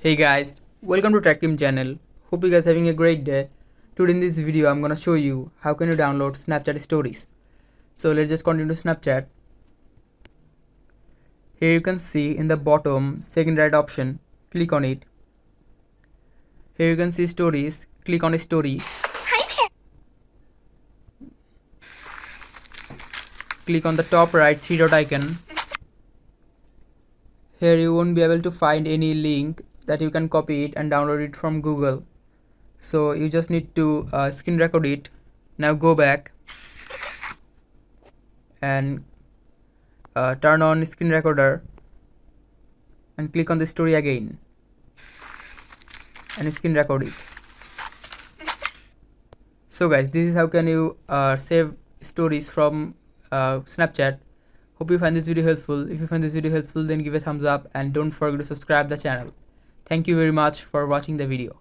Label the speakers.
Speaker 1: Hey guys, welcome to Track Team channel. Hope you guys having a great day. Today in this video I'm gonna show you how can you download Snapchat stories. So let's just continue to Snapchat. Here you can see in the bottom second right option, click on it. Here you can see stories, click on a story. Click on the top right three dot icon. Here you won't be able to find any link that you can copy it and download it from Google. So you just need to screen record it. Now go back and turn on screen recorder and click on the story again and screen record it. So guys, this is how can you save stories from Snapchat. Hope you find this video helpful. If you find this video helpful, then give a thumbs up and don't forget to subscribe the channel. Thank you very much for watching the video.